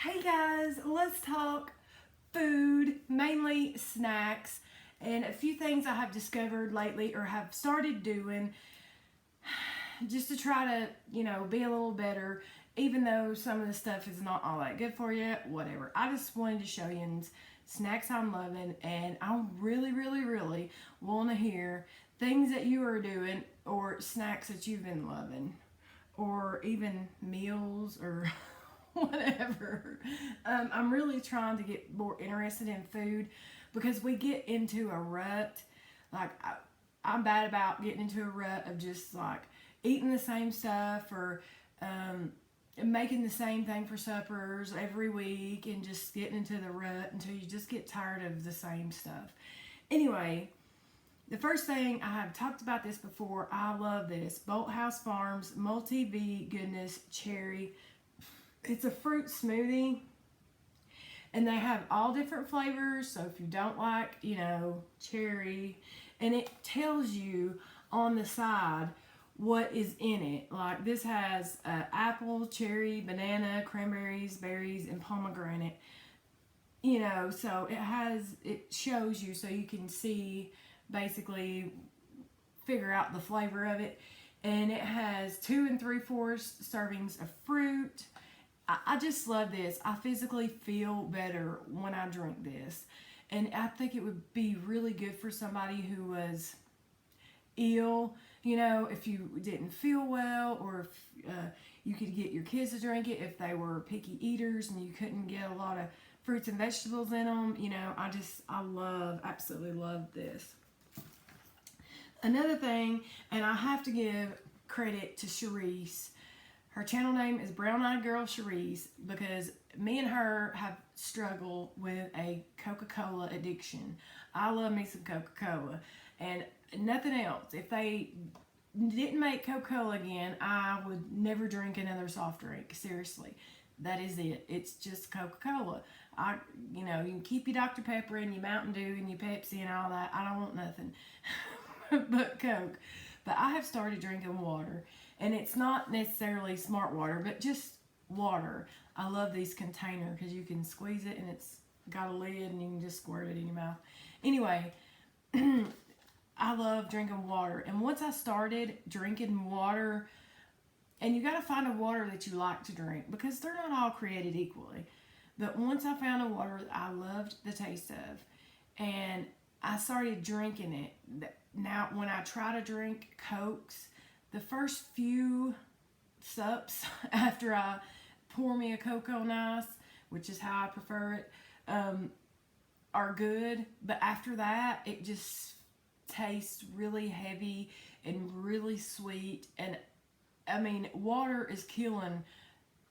Hey guys, let's talk food, mainly snacks, and a few things I have discovered lately or have started doing just to try to, be a little better, even though some of the stuff is not all that good for you, whatever. I just wanted to show you snacks I'm loving, and I really want to hear things that you are doing or snacks that you've been loving or even meals or whatever. I'm really trying to get more interested in food because we get into a rut. Like, I'm bad about getting into a rut of just like eating the same stuff or making the same thing for suppers every week and just getting into the rut until you just get tired of the same stuff. Anyway, the first thing, I have talked about this before, I love this Bolthouse Farms Multi-V Goodness Cherry. It's a fruit smoothie, and they have all different flavors. So if you don't like, cherry, and it tells you on the side what is in it. Like this has apple, cherry, banana, cranberries, berries, and pomegranate. So it shows you so you can see, basically figure out the flavor of it. And it has 2 3/4 servings of fruit. I just love this. I physically feel better when I drink this. And I think it would be really good for somebody who was ill, if you didn't feel well, or if you could get your kids to drink it if they were picky eaters and you couldn't get a lot of fruits and vegetables in them. Absolutely love this. Another thing, and I have to give credit to Sharice. Her channel name is Brown Eyed Girl Sharice because me and her have struggled with a Coca-Cola addiction. I love me some Coca-Cola and nothing else. If they didn't make Coca-Cola again, I would never drink another soft drink. Seriously, that is it. It's just Coca-Cola. You can keep your Dr. Pepper and your Mountain Dew and your Pepsi and all that. I don't want nothing but Coke. But I have started drinking water. And it's not necessarily smart water, but just water. I love these containers because you can squeeze it and it's got a lid and you can just squirt it in your mouth. Anyway, I love drinking water. And once I started drinking water, and you got to find a water that you like to drink because they're not all created equally. But once I found a water that I loved the taste of, and I started drinking it. Now, when I try to drink Cokes, the first few sups after I pour me a Coke on ice, which is how I prefer it, are good. But after that, it just tastes really heavy and really sweet. And I mean, water is killing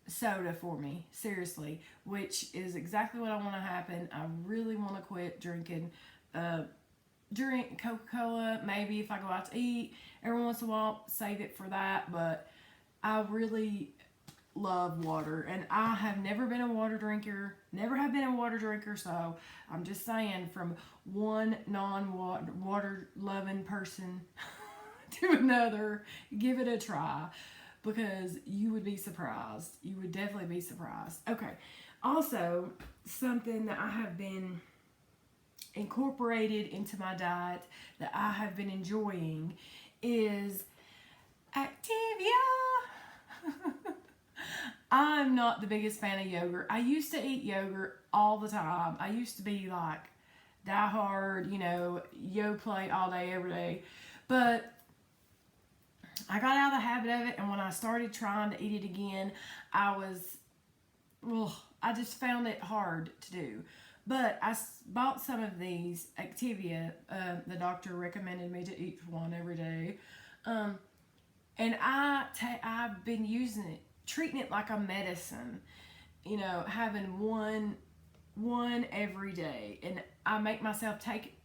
soda for me, seriously, which is exactly what I want to happen. I really want to quit drinking drink Coca-Cola. Maybe if I go out to eat every once in a while, save it for that. But I really love water, and I have never been a water drinker, so I'm just saying, from one non-water loving person to another, give it a try because you would be surprised. You would definitely be surprised. Okay, also something that I have been incorporated into my diet that I have been enjoying is Activia. I'm not the biggest fan of yogurt. I used to eat yogurt all the time. I used to be like diehard, Yoplait all day, every day. But I got out of the habit of it, and when I started trying to eat it again, I just found it hard to do. But I bought some of these Activia. The doctor recommended me to eat one every day. And I've been using it, treating it like a medicine, having one every day. And I make myself take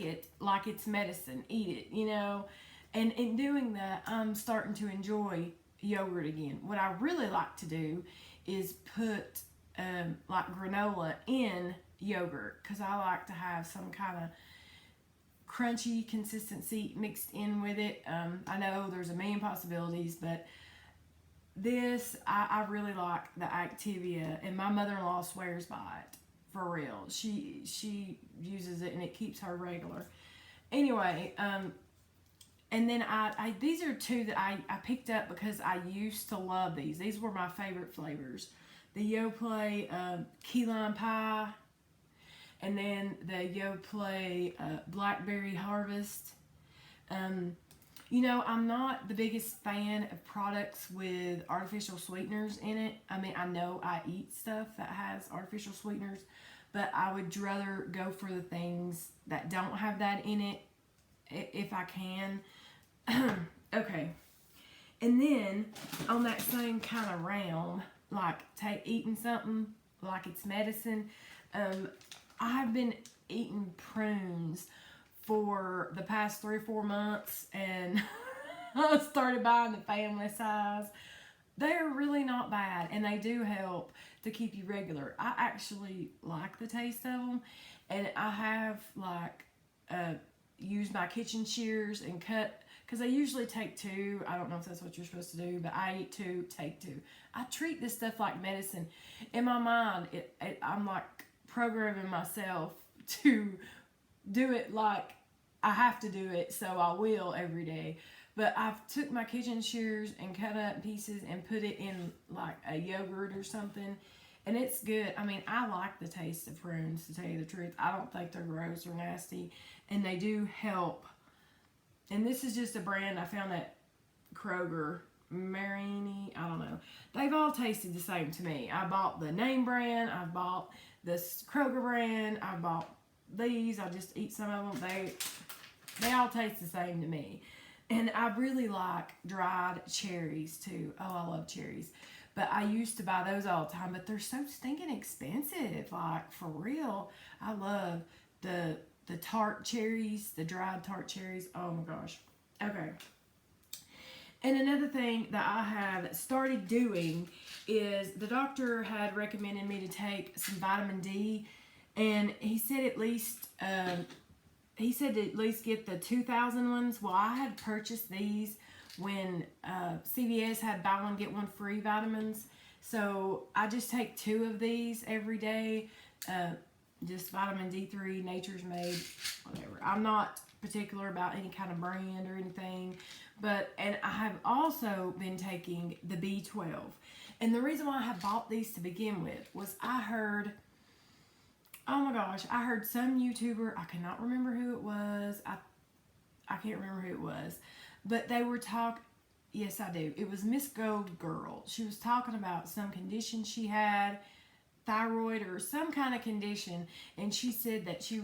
it like it's medicine, eat it, And in doing that, I'm starting to enjoy yogurt again. What I really like to do is put like granola in yogurt because I like to have some kind of crunchy consistency mixed in with it. I know there's a million possibilities, but this, I really like the Activia, and my mother-in-law swears by it, for real. She uses it, and it keeps her regular. Anyway, and then these are two that I picked up because I used to love these. These were my favorite flavors. The Yoplait Key Lime Pie, and then the Yoplait Blackberry Harvest. You know, I'm not the biggest fan of products with artificial sweeteners in it. I mean, I know I eat stuff that has artificial sweeteners, but I would rather go for the things that don't have that in it if I can. Okay. And then on that same kind of realm, like eating something like it's medicine, I've been eating prunes for the past 3 or 4 months, and I started buying the family size. They're really not bad, and they do help to keep you regular. I actually like the taste of them, and I have like used my kitchen shears and cut, because I usually take 2. I don't know if that's what you're supposed to do, but I eat 2, take 2. I treat this stuff like medicine. In my mind, I'm like programming myself to do it like I have to do it, so I will every day. But I've took my kitchen shears and cut up pieces and put it in like a yogurt or something, and it's good. I mean, I like the taste of prunes, to tell you the truth. I don't think they're gross or nasty, and they do help. And this is just a brand I found at Kroger, Marini, I don't know. They've all tasted the same to me. I bought the name brand, I bought this Kroger brand, I bought these. I just eat some of them. They all taste the same to me. And I really like dried cherries too. Oh, I love cherries. But I used to buy those all the time, but they're so stinking expensive. Like, for real. I love the tart cherries, the dried tart cherries. Oh my gosh. Okay. And another thing that I have started doing is the doctor had recommended me to take some vitamin D, and he said at least to at least get the 2,000 ones. Well, I had purchased these when CVS had buy one get one free vitamins, so I just take 2 of these every day. Just vitamin D3, Nature's Made, whatever. I'm not particular about any kind of brand or anything, and I have also been taking the B12. And the reason why I have bought these to begin with was I heard some YouTuber, I cannot remember who it was, I can't remember who it was, but they were yes I do, it was Miss Gold Girl. She was talking about some condition she had, thyroid or some kind of condition, and she said that she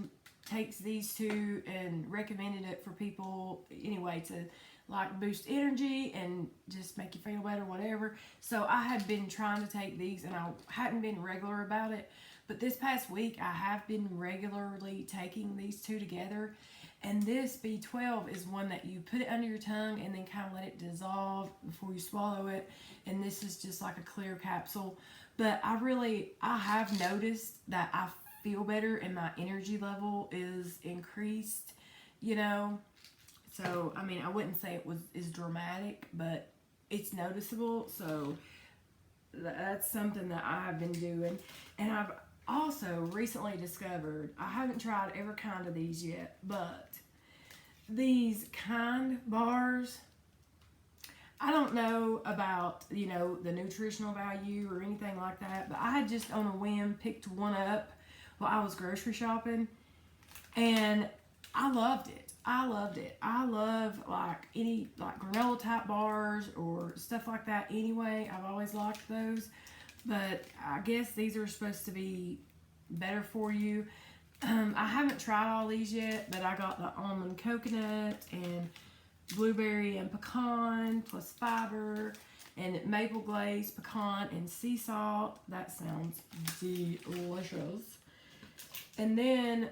takes these 2 and recommended it for people anyway to like boost energy and just make you feel better, whatever. So I had been trying to take these, and I hadn't been regular about it, but this past week I have been regularly taking these 2 together. And this B12 is one that you put it under your tongue and then kind of let it dissolve before you swallow it. And this is just like a clear capsule. But I have noticed that I feel better and my energy level is increased, you know. So, I mean, I wouldn't say is dramatic, but it's noticeable. So, that's something that I've been doing. And I've also recently discovered, I haven't tried every kind of these yet, but these Kind bars, I don't know about, you know, the nutritional value or anything like that, but I had just on a whim picked one up while I was grocery shopping, and I loved it. I love like any like granola type bars or stuff like that anyway. I've always liked those, but I guess these are supposed to be better for you. I haven't tried all these yet, but I got the almond coconut and blueberry and pecan plus fiber, and maple glaze, pecan, and sea salt. That sounds delicious. And then,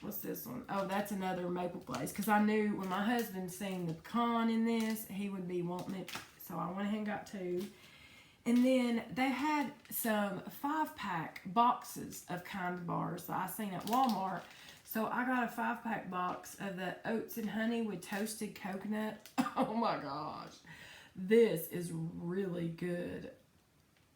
what's this one? Oh, that's another maple glaze, because I knew when my husband seen the pecan in this, he would be wanting it, so I went ahead and got 2. And then they had some 5-pack boxes of Kind bars that I seen at Walmart. So I got a 5-pack box of the oats and honey with toasted coconut. Oh my gosh. This is really good.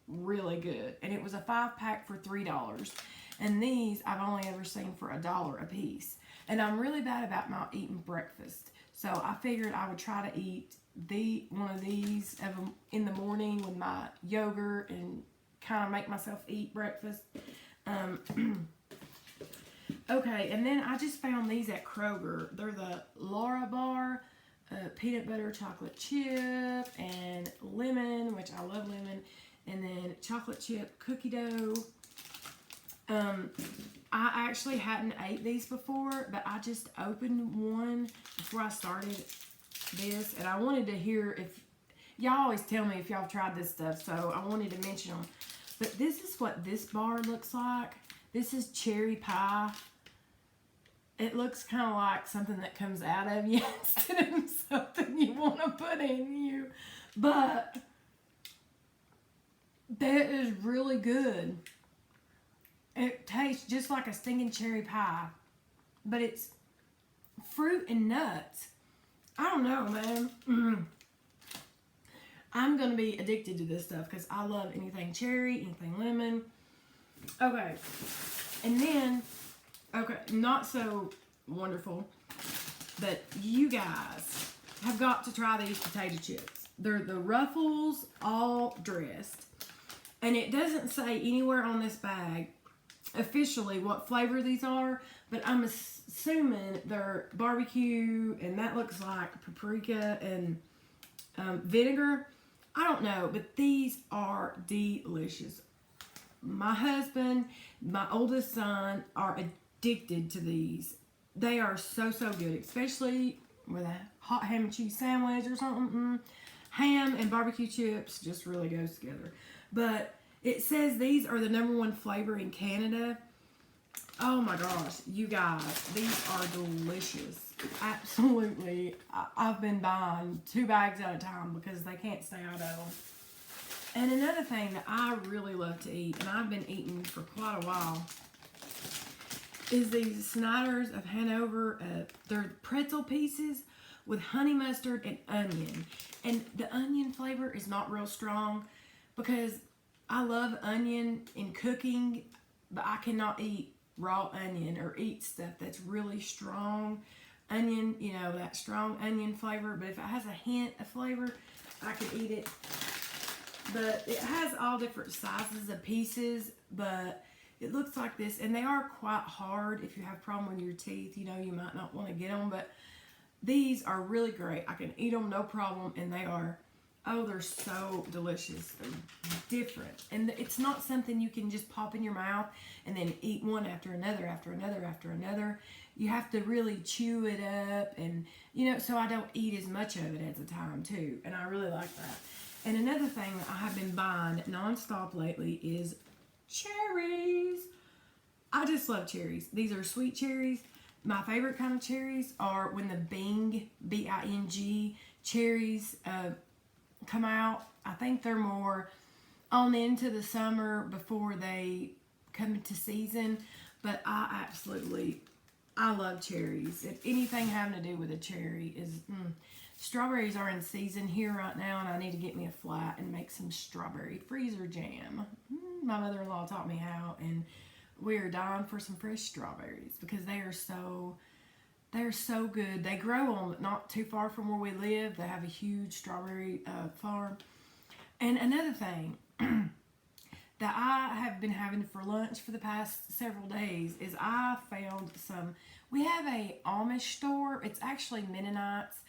Really good. And it was a 5-pack for $3. And these I've only ever seen for $1 a piece. And I'm really bad about not eating breakfast. So I figured I would try to eat one of these in the morning with my yogurt and kind of make myself eat breakfast. Okay, and then I just found these at Kroger. They're the Laura Bar peanut butter chocolate chip and lemon, which I love lemon, and then chocolate chip cookie dough. I actually hadn't ate these before, but I just opened one before I started this, and I wanted to hear if y'all always tell me if y'all tried this stuff, so I wanted to mention them. But this is what this bar looks like. This is cherry pie. It looks kind of like something that comes out of you instead of something you want to put in you. But that is really good. It tastes just like a stinking cherry pie. But it's fruit and nuts. I don't know, man. I'm going to be addicted to this stuff because I love anything cherry, anything lemon. Okay. And then, okay, not so wonderful, but you guys have got to try these potato chips. They're the Ruffles all dressed. And it doesn't say anywhere on this bag officially what flavor these are, but I'm assuming they're barbecue, and that looks like paprika and vinegar. I don't know, but these are delicious. My husband, my oldest son are addicted to these. They are so, so good, especially with a hot ham and cheese sandwich or something. Ham and barbecue chips just really goes together. But it says these are the #1 flavor in Canada. Oh my gosh, you guys, these are delicious. Absolutely. I've been buying 2 bags at a time because they can't stay out of them. And another thing that I really love to eat, and I've been eating for quite a while, is these Snyder's of Hanover. They're pretzel pieces with honey mustard and onion. And the onion flavor is not real strong because I love onion in cooking, but I cannot eat raw onion or eat stuff that's really strong onion, you know, that strong onion flavor. But if it has a hint of flavor, I can eat it. But it has all different sizes of pieces, but it looks like this, and they are quite hard. If you have a problem with your teeth, you know, you might not want to get them, but these are really great. I can eat them no problem, and they are, oh, they're so delicious. They're different, and it's not something you can just pop in your mouth and then eat one after another, after another, after another. You have to really chew it up, and, you know, so I don't eat as much of it at a time, too, and I really like that. And another thing that I have been buying nonstop lately is cherries. I just love cherries. These are sweet cherries. My favorite kind of cherries are when the Bing, B-I-N-G, cherries come out. I think they're more on into the summer before they come into season. But I love cherries. If anything having to do with a cherry is... Strawberries are in season here right now, and I need to get me a flat and make some strawberry freezer jam. My mother-in-law taught me how, and we are dying for some fresh strawberries because they're so good. They grow on not too far from where we live. They have a huge strawberry farm. And another thing that I have been having for lunch for the past several days is I found we have a Amish store. It's actually Mennonites.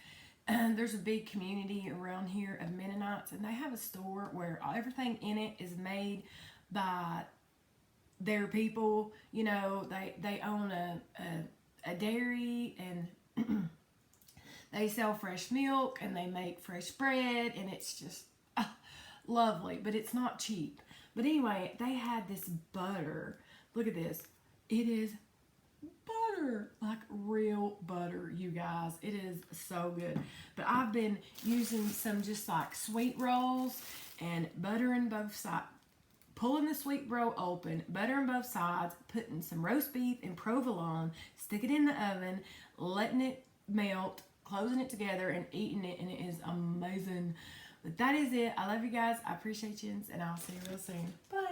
And there's a big community around here of Mennonites, and they have a store where everything in it is made by their people. You know, they own a dairy, and they sell fresh milk, and they make fresh bread, and it's just lovely, but it's not cheap. But anyway, they had this butter. Look at this. It is butter, like real butter, you guys. It is so good. But I've been using some just like sweet rolls and butter in both sides, pulling the sweet roll open, butter in both sides, putting some roast beef and provolone, stick it in the oven, letting it melt, closing it together and eating it, and it is amazing. But that is it. I love you guys. I appreciate you, and I'll see you real soon. Bye.